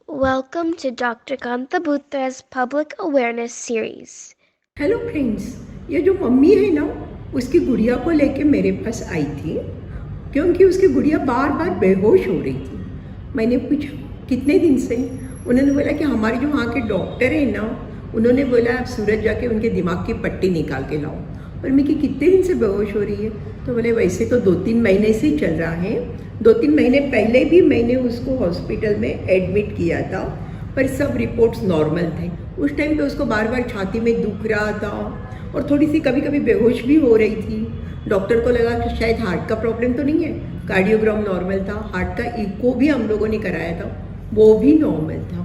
Welcome to Dr. Kanta Butra's Public Awareness Series. Hello friends, ये जो mummy है ना, उसकी गुड़िया को लेके मेरे पास आई थी क्योंकि उसकी गुड़िया बार बार बेहोश हो रही थी। मैंने पूछा कितने दिन से? उन्होंने बोला कि हमारे जो वहाँ के डॉक्टर हैं ना, उन्होंने बोला आप सूरत जाके उनके दिमाग की पट्टी निकाल के लाओ। पर मैं कि कितने दिन से बेहोश हो रही है? तो बोले वैसे तो 2-3 महीने से ही चल रहा है। 2-3 महीने पहले भी मैंने उसको हॉस्पिटल में एडमिट किया था, पर सब रिपोर्ट्स नॉर्मल थे। उस टाइम पे उसको बार बार छाती में दुख रहा था और थोड़ी सी कभी कभी बेहोश भी हो रही थी। डॉक्टर को लगा कि शायद हार्ट का प्रॉब्लम तो नहीं है। कार्डियोग्राम नॉर्मल था, हार्ट का इको भी हम लोगों ने कराया था, वो भी नॉर्मल था।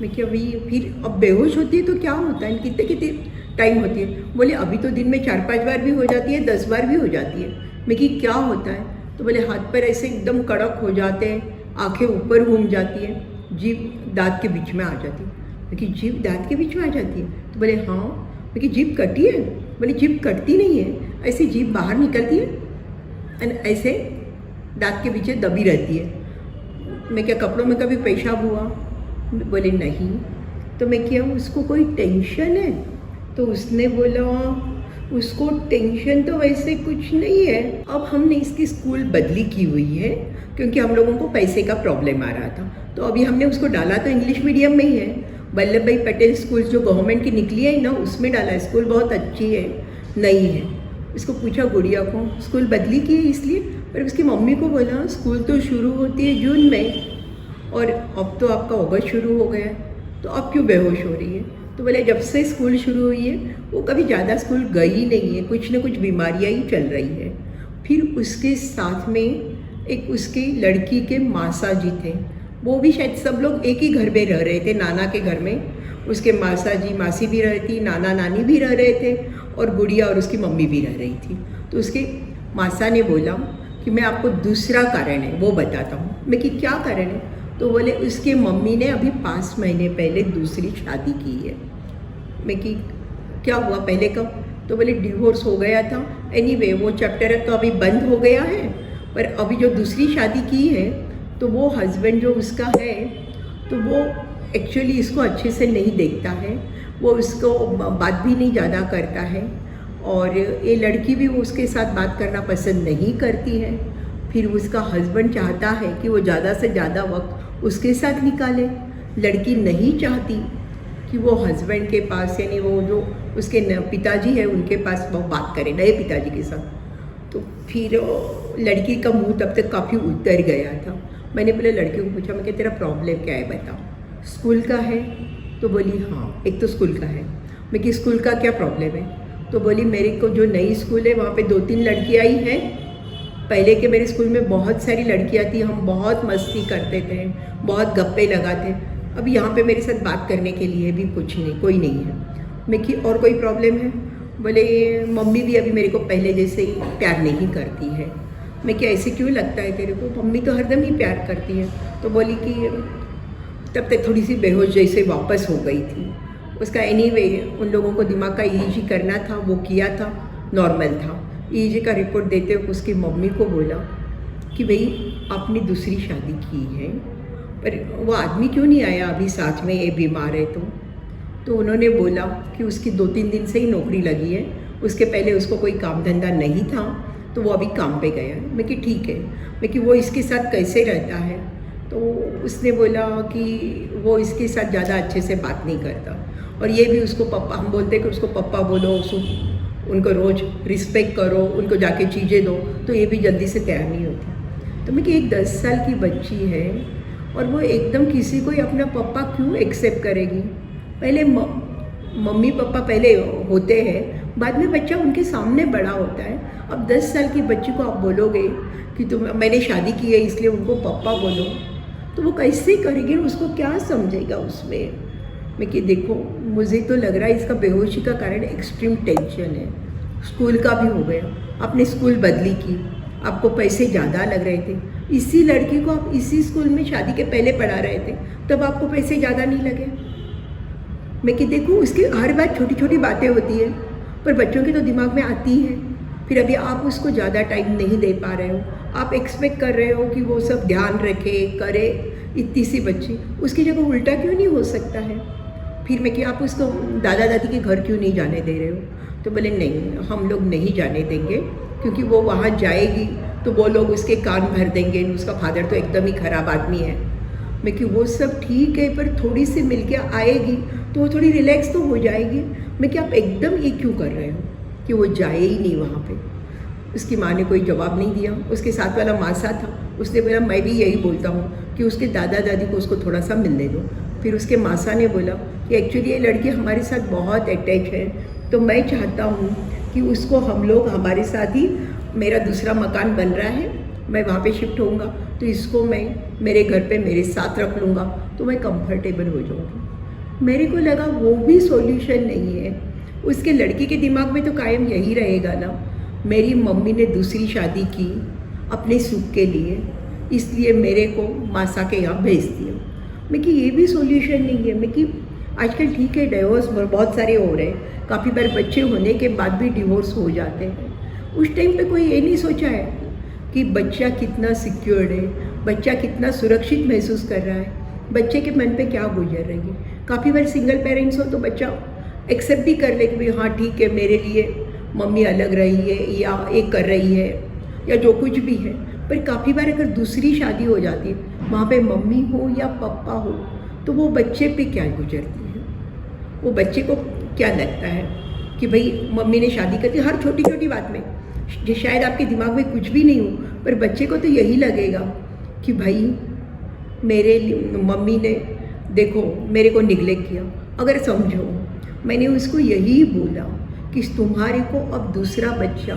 मैं कि अभी फिर अब बेहोश होती है तो क्या होता है, कितने कितने टाइम होती है? बोले अभी तो दिन में 4-5 बार भी हो जाती है, 10 बार भी हो जाती है। मैं कि क्या होता है? तो बोले हाथ पैर ऐसे एकदम कड़क हो जाते हैं, आंखें ऊपर घूम जाती है, जीभ दांत के बीच में आ जाती है। कि जीभ दांत के बीच में आ जाती है? तो बोले हाँ। कि जीभ कटी है? बोले जीभ कटती नहीं है, ऐसे जीभ बाहर निकलती है और ऐसे दांत के पीछे दबी रहती है। मैं क्या कपड़ों में कभी पेशाब हुआ? बोले नहीं। तो मैं क्या उसको कोई टेंशन है? तो उसने बोला उसको टेंशन तो वैसे कुछ नहीं है। अब हमने इसकी स्कूल बदली की हुई है क्योंकि हम लोगों को पैसे का प्रॉब्लम आ रहा था, तो अभी हमने उसको डाला तो इंग्लिश मीडियम में ही है। वल्लभ भाई पटेल स्कूल जो गवर्नमेंट की निकली है ना, उसमें डाला है। स्कूल बहुत अच्छी है, नई है। इसको पूछा गुड़िया को, स्कूल बदली की है इसलिए? पर उसकी मम्मी को बोला स्कूल तो शुरू होती है जून में और अब तो आपका अगस्त शुरू हो गया है, तो अब क्यों बेहोश हो रही है? तो बोले जब से स्कूल शुरू हुई है वो कभी ज़्यादा स्कूल गई नहीं है, कुछ न कुछ बीमारियाँ ही चल रही है। फिर उसके साथ में एक उसकी लड़की के मासा जी थे, वो भी शायद सब लोग एक ही घर में रह रहे थे, नाना के घर में। उसके मासा जी मासी भी रहती, नाना नानी भी रह रहे थे और गुड़िया और उसकी मम्मी भी रह रही थी। तो उसके मासा ने बोला कि मैं आपको दूसरा कारण है वो बताता हूँ। मैं कि क्या कारण है? तो बोले उसके मम्मी ने अभी 5 महीने पहले दूसरी शादी की है। मैं कि क्या हुआ पहले कब? तो बोले डिवोर्स हो गया था। एनीवे वो चैप्टर तो अभी बंद हो गया है, पर अभी जो दूसरी शादी की है तो वो हस्बैंड जो उसका है तो वो एक्चुअली इसको अच्छे से नहीं देखता है, वो उसको बात भी नहीं ज़्यादा करता है और ये लड़की भी वो उसके साथ बात करना पसंद नहीं करती है। फिर उसका हस्बैंड चाहता है कि वो ज़्यादा से ज़्यादा वक्त उसके साथ निकाले। लड़की नहीं चाहती कि वो हस्बैंड के पास, यानी वो जो उसके पिताजी है उनके पास वो बात करे, नए पिताजी के साथ। तो फिर लड़की का मुंह तब तक काफ़ी उतर गया था। मैंने पहले लड़की को पूछा, मैं क्या तेरा प्रॉब्लम क्या है बता? स्कूल का है? तो बोली हाँ, एक तो स्कूल का है। मैं कि स्कूल का क्या प्रॉब्लम है? तो बोली मेरे को जो नई स्कूल है वहाँ पे 2-3 लड़कियाँ ही हैं। पहले के मेरे स्कूल में बहुत सारी लड़कियाँ थी, हम बहुत मस्ती करते थे, बहुत गप्पे लगाते। अब यहाँ पे मेरे साथ बात करने के लिए भी कुछ नहीं, कोई नहीं है। मैं कि और कोई प्रॉब्लम है? बोले मम्मी भी अभी मेरे को पहले जैसे ही प्यार नहीं करती है। मैं क्या ऐसे क्यों लगता है तेरे को? मम्मी तो हरदम ही प्यार करती है। तो बोली कि तब तक थोड़ी सी बेहोश जैसे वापस हो गई थी। उसका एनीवे उन लोगों को दिमाग का ईईजी करना था, वो किया था, नॉर्मल था। ईईजी का रिपोर्ट देते हुए उसकी मम्मी को बोला कि भाई आपने दूसरी शादी की है, पर वो आदमी क्यों नहीं आया अभी साथ में, ये बीमार है तो उन्होंने बोला कि उसकी 2-3 दिन से ही नौकरी लगी है, उसके पहले उसको कोई काम धंधा नहीं था तो वो अभी काम पे गया है। मैं कि ठीक है। मैं कि वो इसके साथ कैसे रहता है? तो उसने बोला कि वो इसके साथ ज़्यादा अच्छे से बात नहीं करता और ये भी उसको पप्पा, हम बोलते कि उसको पप्पा बोलो, उनको रोज़ रिस्पेक्ट करो, उनको जाके चीज़ें दो, तो ये भी जल्दी से तैयार नहीं होती। तो मैं कि एक 10 साल की बच्ची है और वो एकदम किसी को अपना पप्पा क्यों एक्सेप्ट करेगी? पहले मम्मी पापा पहले होते हैं, बाद में बच्चा उनके सामने बड़ा होता है। अब 10 साल की बच्ची को आप बोलोगे कि मैंने शादी की है इसलिए उनको पापा बोलो, तो वो कैसे करेगी? उसको क्या समझेगा उसमें? मैं कि देखो मुझे तो लग रहा है इसका बेहोशी का कारण एक्सट्रीम टेंशन है। स्कूल का भी हो गया, आपने स्कूल बदली की, आपको पैसे ज़्यादा लग रहे थे। इसी लड़की को आप इसी स्कूल में शादी के पहले पढ़ा रहे थे, तब आपको पैसे ज़्यादा नहीं लगे। मैं कि देखो उसकी हर बात छोटी छोटी बातें होती है, पर बच्चों के तो दिमाग में आती है। फिर अभी आप उसको ज़्यादा टाइम नहीं दे पा रहे हो, आप एक्सपेक्ट कर रहे हो कि वो सब ध्यान रखे करे, इतनी सी बच्ची, उसकी जगह उल्टा क्यों नहीं हो सकता है? फिर मैं कि आप उसको दादा दादी के घर क्यों नहीं जाने दे रहे हो? तो बोले नहीं, हम लोग नहीं जाने देंगे, क्योंकि वो वहाँ जाएगी तो वो लोग उसके कान भर देंगे, उसका फादर तो एकदम ही ख़राब आदमी है। मैं कि वो सब ठीक है, पर थोड़ी सी मिल के आएगी तो वो थोड़ी रिलैक्स तो हो जाएगी। मैं कि आप एकदम ये क्यों कर रहे हो कि वो जाए ही नहीं वहाँ पे? उसकी माँ ने कोई जवाब नहीं दिया। उसके साथ वाला मासा था, उसने बोला मैं भी यही बोलता हूँ कि उसके दादा दादी को उसको थोड़ा सा मिलने दो। फिर उसके मासा ने बोला कि एक्चुअली ये लड़की हमारे साथ बहुत अटैच है, तो मैं चाहता हूँ कि उसको हम लोग हमारे साथ ही, मेरा दूसरा मकान बन रहा है, मैं वहाँ पे शिफ्ट होऊंगा, तो इसको मैं मेरे घर पे मेरे साथ रख लूँगा तो मैं कंफर्टेबल हो जाऊँगी। मेरे को लगा वो भी सॉल्यूशन नहीं है। उसके लड़की के दिमाग में तो कायम यही रहेगा ना, मेरी मम्मी ने दूसरी शादी की अपने सुख के लिए, इसलिए मेरे को मासा के यहाँ भेज दिया। मैं कि ये भी सॉल्यूशन नहीं है। मैं कि आजकल ठीक है, डिवोर्स बहुत सारे हो रहे हैं, काफ़ी बार बच्चे होने के बाद भी डिवोर्स हो जाते हैं। उस टाइम पे कोई ये नहीं सोचा है कि बच्चा कितना सिक्योर्ड है, बच्चा कितना सुरक्षित महसूस कर रहा है, बच्चे के मन पे क्या गुजर रही है। काफ़ी बार सिंगल पेरेंट्स हो तो बच्चा एक्सेप्ट भी कर ले कि भाई हाँ ठीक है, मेरे लिए मम्मी अलग रही है या एक कर रही है या जो कुछ भी है। पर काफ़ी बार अगर दूसरी शादी हो जाती है, वहाँ पे मम्मी हो या पापा हो, तो वो बच्चे पे क्या गुजरती है? वो बच्चे को क्या लगता है कि भाई मम्मी ने शादी कर दी, हर छोटी छोटी बात में, जो शायद आपके दिमाग में कुछ भी नहीं हो, पर बच्चे को तो यही लगेगा कि भाई मेरे मम्मी ने देखो मेरे को निगलेक्ट किया। अगर समझो मैंने उसको यही बोला कि तुम्हारे को अब दूसरा बच्चा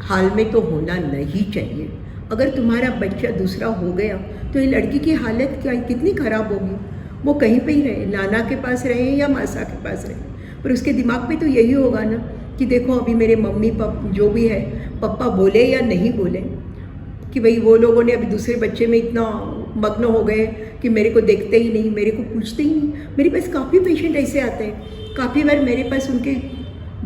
हाल में तो होना नहीं चाहिए। अगर तुम्हारा बच्चा दूसरा हो गया तो ये लड़की की हालत क्या, कितनी ख़राब होगी। वो कहीं पे ही रहे, नाना के पास रहे या मासा के पास रहे, पर उसके दिमाग में तो यही होगा ना कि देखो अभी मेरे मम्मी पापा जो भी है, पापा बोले या नहीं बोले, कि भाई वो लोगों ने अभी दूसरे बच्चे में इतना मग्न हो गए कि मेरे को देखते ही नहीं, मेरे को पूछते ही नहीं। मेरे पास काफ़ी पेशेंट ऐसे आते हैं, काफ़ी बार मेरे पास उनके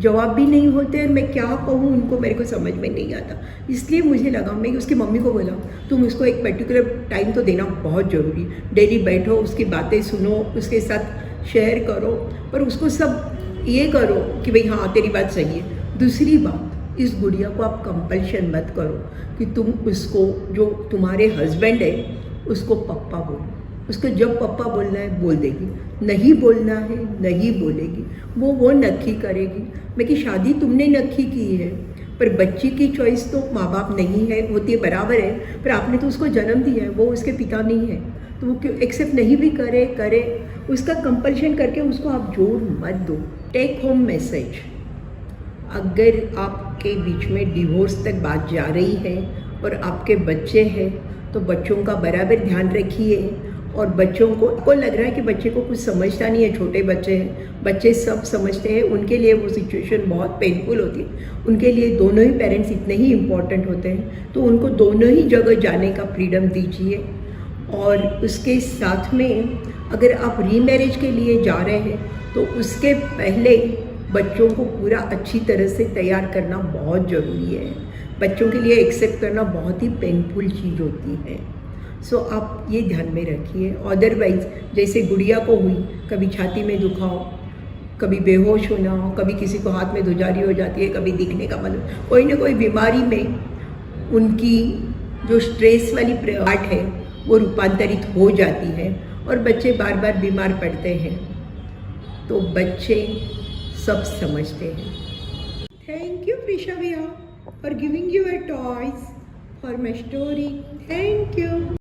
जवाब भी नहीं होते और मैं क्या कहूँ उनको, मेरे को समझ में नहीं आता। इसलिए मुझे लगा, मैं उसकी मम्मी को बोला तुम उसको एक पर्टिकुलर टाइम तो देना बहुत ज़रूरी, डेली बैठो, उसकी बातें सुनो, उसके साथ शेयर करो, और उसको सब ये करो कि भाई हाँ तेरी बात सही है। दूसरी बात, इस गुड़िया को आप कंपल्शन मत करो कि तुम उसको, जो तुम्हारे हस्बैंड है उसको पप्पा बोलो। उसको जब पप्पा बोलना है बोल देगी, नहीं बोलना है नहीं बोलेगी, वो नक्की करेगी। मैं कि शादी तुमने नक्की की है, पर बच्ची की चॉइस तो माँ बाप नहीं है, होती है बराबर है, पर आपने तो उसको जन्म दिया है, वो उसके पिता नहीं है, तो वो क्यों एक्सेप्ट नहीं भी करे, उसका कंपल्शन करके उसको आप जोर मत दो। टेक होम मैसेज, अगर आपके बीच में डिवोर्स तक बात जा रही है और आपके बच्चे हैं तो बच्चों का बराबर ध्यान रखिए। और बच्चों को लग रहा है कि बच्चे को कुछ समझता नहीं है, छोटे बच्चे हैं, बच्चे सब समझते हैं, उनके लिए वो सिचुएशन बहुत पेनफुल होती है। उनके लिए दोनों ही पेरेंट्स इतने ही इम्पॉर्टेंट होते हैं, तो उनको दोनों ही जगह जाने का फ्रीडम दीजिए। और उसके साथ में अगर आप रीमैरिज के लिए जा रहे हैं तो उसके पहले बच्चों को पूरा अच्छी तरह से तैयार करना बहुत ज़रूरी है। बच्चों के लिए एक्सेप्ट करना बहुत ही पेनफुल चीज़ होती है। सो आप ये ध्यान में रखिए। अदरवाइज़ जैसे गुड़िया को हुई, कभी छाती में दुखाव, कभी बेहोश होना, कभी किसी को हाथ में धुजारी हो जाती है, कभी दिखने का मन, कोई ना कोई बीमारी में उनकी जो स्ट्रेस वाली पार्ट है वो रूपांतरित हो जाती है और बच्चे बार बार बीमार पड़ते हैं। तो बच्चे सब समझते हैं। थैंक यू प्रिशा भैया for giving your toys for my story. Thank you.